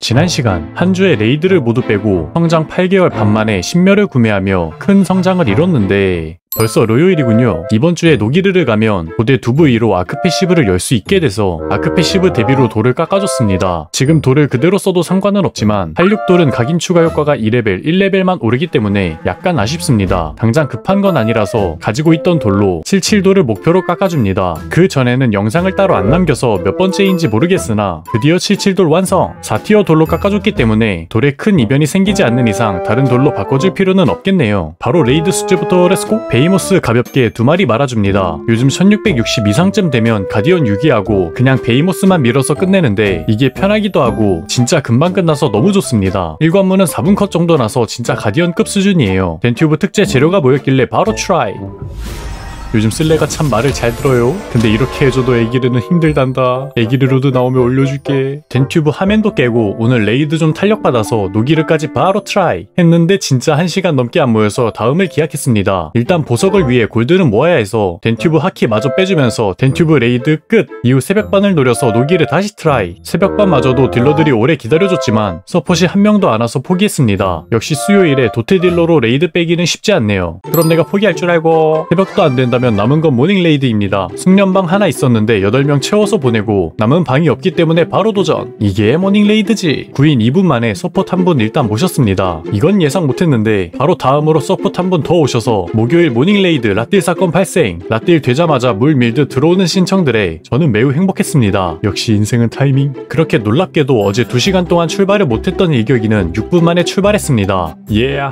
지난 시간 한 주에 레이드를 모두 빼고 성장 8개월 반 만에 신멸을 구매하며 큰 성장을 이뤘는데 벌써 로요일이군요. 이번 주에 노기르를 가면 고대 두부이로 아크 패시브를 열 수 있게 돼서 아크 패시브 대비로 돌을 깎아줬습니다. 지금 돌을 그대로 써도 상관은 없지만 86돌은 각인 추가 효과가 2레벨, 1레벨만 오르기 때문에 약간 아쉽습니다. 당장 급한 건 아니라서 가지고 있던 돌로 77돌을 목표로 깎아줍니다. 그 전에는 영상을 따로 안 남겨서 몇 번째인지 모르겠으나 드디어 77돌 완성! 4티어 돌로 깎아줬기 때문에 돌에 큰 이변이 생기지 않는 이상 다른 돌로 바꿔줄 필요는 없겠네요. 바로 레이드 숙제부터 렛츠고! 베이모스 가볍게 2마리 말아줍니다. 요즘 1660 이상쯤 되면 가디언 유기하고 그냥 베이모스만 밀어서 끝내는데 이게 편하기도 하고 진짜 금방 끝나서 너무 좋습니다. 1관문은 4분 컷 정도 나서 진짜 가디언급 수준이에요. 덴튜브 특제 재료가 모였길래 바로 트라이! 요즘 쓸레가 참 말을 잘 들어요. 근데 이렇게 해줘도 애기르는 힘들단다. 애기르로드 나오면 올려줄게. 덴튜브 화면도 깨고 오늘 레이드 좀 탄력받아서 노기르까지 바로 트라이 했는데 진짜 1시간 넘게 안 모여서 다음을 기약했습니다. 일단 보석을 위해 골드는 모아야 해서 덴튜브 하키 마저 빼주면서 덴튜브 레이드 끝! 이후 새벽반을 노려서 노기르 다시 트라이. 새벽반마저도 딜러들이 오래 기다려줬지만 서폿이 한 명도 안 와서 포기했습니다. 역시 수요일에 도트 딜러로 레이드 빼기는 쉽지 않네요. 그럼 내가 포기할 줄 알고 새벽도 안 된다면 남은 건 모닝 레이드입니다. 숙련방 하나 있었는데 8명 채워서 보내고 남은 방이 없기 때문에 바로 도전! 이게 모닝 레이드지. 9인 2분 만에 서폿 한 분 일단 모셨습니다. 이건 예상 못했는데 바로 다음으로 서폿 한 분 더 오셔서 목요일 모닝 레이드 라딜 사건 발생! 라딜 되자마자 물 밀듯 들어오는 신청들에 저는 매우 행복했습니다. 역시 인생은 타이밍. 그렇게 놀랍게도 어제 2시간 동안 출발을 못했던 일격이는 6분 만에 출발했습니다.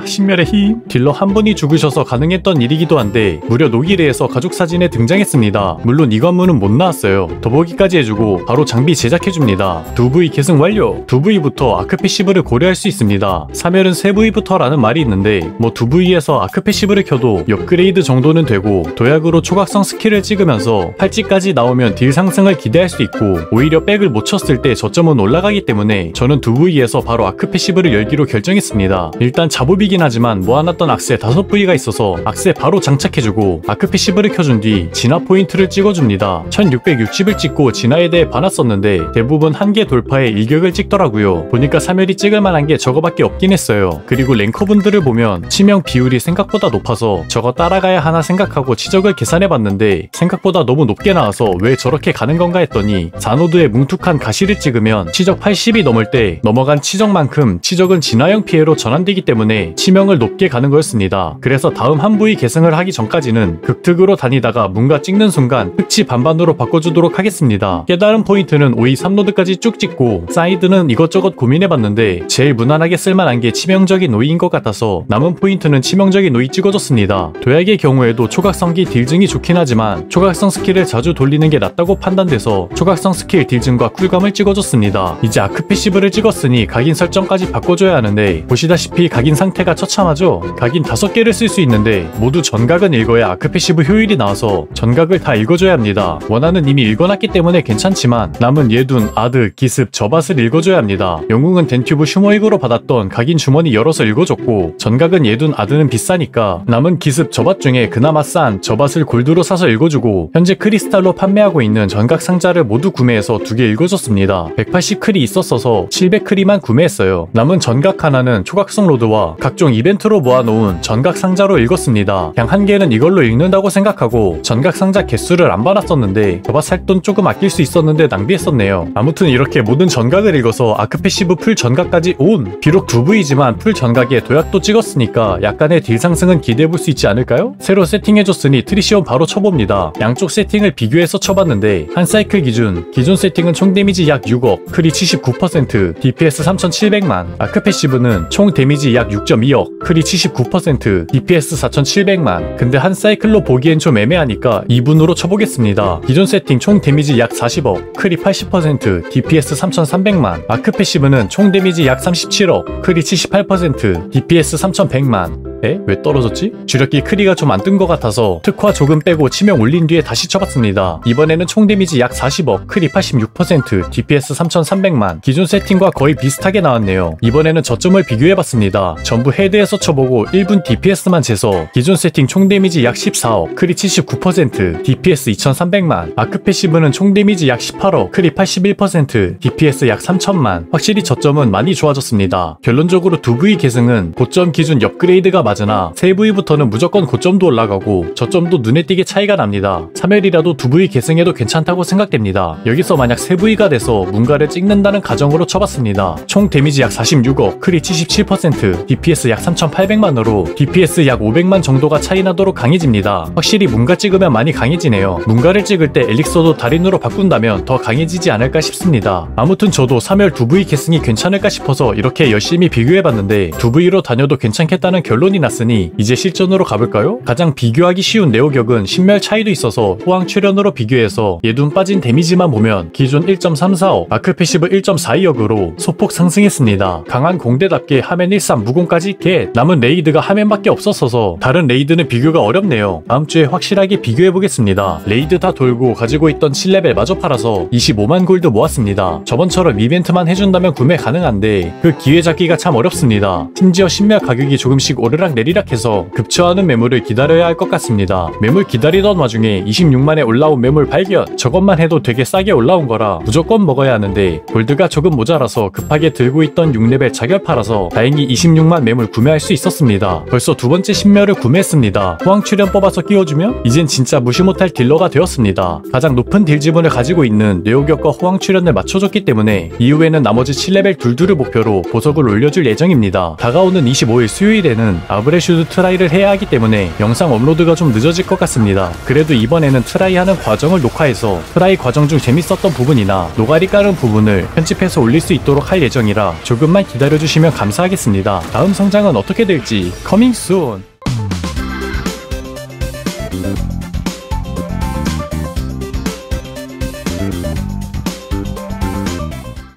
신멸의 힘! 딜러 한 분이 죽으셔서 가능했던 일이기도 한데 무려 노기르에서 가족 사진에 등장했습니다. 물론 이 관문은 못 나왔어요. 더보기까지 해주고 바로 장비 제작해줍니다. 2V 계승 완료! 2V부터 아크 패시브를 고려할 수 있습니다. 3열은 3V부터라는 말이 있는데 뭐 2V에서 아크 패시브를 켜도 업그레이드 정도는 되고 도약으로 초각성 스킬을 찍으면서 팔찌까지 나오면 딜 상승을 기대할 수 있고 오히려 백을 못 쳤을 때 저점은 올라가기 때문에 저는 2V에서 바로 아크 패시브를 열기로 결정했습니다. 일단 자부비긴 하지만 모아놨던 악세 5V가 있어서 악세 바로 장착해주고 아크 패시브를 켜준 뒤 진화 포인트를 찍어줍니다. 1660을 찍고 진화에 대해 반았었는데 대부분 한계 돌파에 일격을 찍더라고요. 보니까 3열이 찍을만한 게 저거밖에 없긴 했어요. 그리고 랭커분들을 보면 치명 비율이 생각보다 높아서 저거 따라가야 하나 생각하고 치적을 계산해봤는데 생각보다 너무 높게 나와서 왜 저렇게 가는 건가 했더니 4노드에 뭉툭한 가시를 찍으면 치적 80이 넘을 때 넘어간 치적만큼 치적은 진화형 피해로 전환되기 때문에 치명을 높게 가는 거였습니다. 그래서 다음 한 부위 계승을 하기 전까지는 극특으로 다니다가 뭔가 찍는 순간 흑치 반반으로 바꿔주도록 하겠습니다. 깨달은 포인트는 오이 3노드까지 쭉 찍고 사이드는 이것저것 고민해봤는데 제일 무난하게 쓸만한 게 치명적인 오이인 것 같아서 남은 포인트는 치명적인 오이 찍어줬습니다. 도약의 경우에도 초각성기 딜증이 좋긴 하지만 초각성 스킬을 자주 돌리는 게 낫다고 판단돼서 초각성 스킬 딜증과 쿨감을 찍어줬습니다. 이제 아크 패시브를 찍었으니 각인 설정까지 바꿔줘야 하는데 보시다시피 각인 상태가 처참하죠? 각인 5개를 쓸 수 있는데 모두 전각은 읽어야 아크 패시브 효율이 나와서 전각을 다 읽어줘야 합니다. 원하는 이미 읽어놨기 때문에 괜찮지만 남은 예둔, 아드, 기습, 저밭을 읽어줘야 합니다. 영웅은 덴튜브 슈머익으로 받았던 각인 주머니 열어서 읽어줬고 전각은 예둔, 아드는 비싸니까 남은 기습, 저밭 중에 그나마 싼 저밭을 골드로 사서 읽어주고 현재 크리스탈로 판매하고 있는 전각 상자를 모두 구매해서 2개 읽어줬습니다. 180 크리 있었어서 700 크리만 구매했어요. 남은 전각 하나는 초각성 로드와 각종 이벤트로 모아놓은 전각 상자로 읽었습니다. 그냥 한 개는 이걸로 읽는다고 생각하고 전각 상자 개수를 안 받았었는데 저밭 살 돈 조금 아낄 수 있었는데 낭비했었네요. 아무튼 이렇게 모든 전각을 읽어서 아크 패시브 풀 전각까지 온! 비록 2V지만 풀 전각에 도약도 찍었으니까 약간의 딜 상승은 기대해볼 수 있지 않을까요? 새로 세팅해줬으니 트리시온 바로 쳐봅니다. 양쪽 세팅을 비교해서 쳐봤는데 한 사이클 기존 세팅은 총 데미지 약 6억, 크리 79%, DPS 3700만, 아크 패시브는 총 데미지 약 6.2억, 크리 79%, DPS 4700만. 근데 한 사이클로 보기엔 좀 애매하니까 2분으로 쳐보겠습니다. 기존 세팅 총 데미지 약 40억, 크리 80%, DPS 3300만, 아크 패시브는 총 데미지 약 37억, 크리 78%, DPS 3100만. 에? 왜 떨어졌지? 주력기 크리가 좀 안 뜬 것 같아서 특화 조금 빼고 치명 올린 뒤에 다시 쳐봤습니다. 이번에는 총 데미지 약 40억, 크리 86%, DPS 3300만, 기존 세팅과 거의 비슷하게 나왔네요. 이번에는 저점을 비교해봤습니다. 전부 헤드에서 쳐보고 1분 DPS만 재서 기존 세팅 총 데미지 약 14억, 크리 79%, DPS 2300만, 아크 패시브는 총 데미지 약 18억, 크리 81%, DPS 약 3000만. 확실히 저점은 많이 좋아졌습니다. 결론적으로 2V 계승은 고점 기준 업그레이드가 맞으나 3V부터는 무조건 고점도 올라가고 저점도 눈에 띄게 차이가 납니다. 3회이라도 2V 계승해도 괜찮다고 생각됩니다. 여기서 만약 3V가 돼서 문가를 찍는다는 가정으로 쳐봤습니다. 총 데미지 약 46억, 크리 77%, DPS 약 3800만으로 DPS 약 500만 정도가 차이 나도록 강해집니다. 확실히 문가 찍으면 많이 강해지네요. 문가를 찍을 때 엘릭서도 달인으로 바꾼다면 더 강해지지 않을까 싶습니다. 아무튼 저도 3열 2V 계승이 괜찮을까 싶어서 이렇게 열심히 비교해봤는데 2V로 다녀도 괜찮겠다는 결론이 났으니 이제 실전으로 가볼까요? 가장 비교하기 쉬운 네오격은 신멸 차이도 있어서 호황 출현으로 비교해서 얘둔 빠진 데미지만 보면 기존 1.345, 아크 패시브 1.42억으로 소폭 상승했습니다. 강한 공대답게 하멘 13 무공까지 겟! 남은 레이드가 하멘밖에 없었어서 다른 레이드는 비교가 어렵네요. 다음주에 확실하게 비교해보겠습니다. 레이드 다 돌고 가지고 있던 7레벨 마저 팔아서 25만 골드 모았습니다. 저번처럼 이벤트만 해준다면 구매 가능한데 그 기회 잡기가 참 어렵습니다. 심지어 신멸 가격이 조금씩 오르락 내리락 해서 급처하는 매물을 기다려야 할 것 같습니다. 매물 기다리던 와중에 26만에 올라온 매물 발견! 저것만 해도 되게 싸게 올라온 거라 무조건 먹어야 하는데 골드가 조금 모자라서 급하게 들고 있던 6레벨 자결 팔아서 다행히 26만 매물 구매할 수 있었습니다. 벌써 두 번째 신멸을 구매했습니다. 호황 출현 뽑아서 끼워주면 이젠 진짜 무시 못할 딜러가 되었습니다. 가장 높은 딜 지분을 가지고 있는 네오격과 호황 출현을 맞춰줬기 때문에 이후에는 나머지 7레벨 둘둘을 목표로 보석을 올려줄 예정입니다. 다가오는 25일 수요일에는 아브레슈드 트라이를 해야 하기 때문에 영상 업로드가 좀 늦어질 것 같습니다. 그래도 이번에는 트라이하는 과정을 녹화해서 트라이 과정 중 재밌었던 부분이나 노가리 까는 부분을 편집해서 올릴 수 있도록 할 예정이라 조금만 기다려주시면 감사하겠습니다. 다음 성장은 어떻게 될지 커밍 순!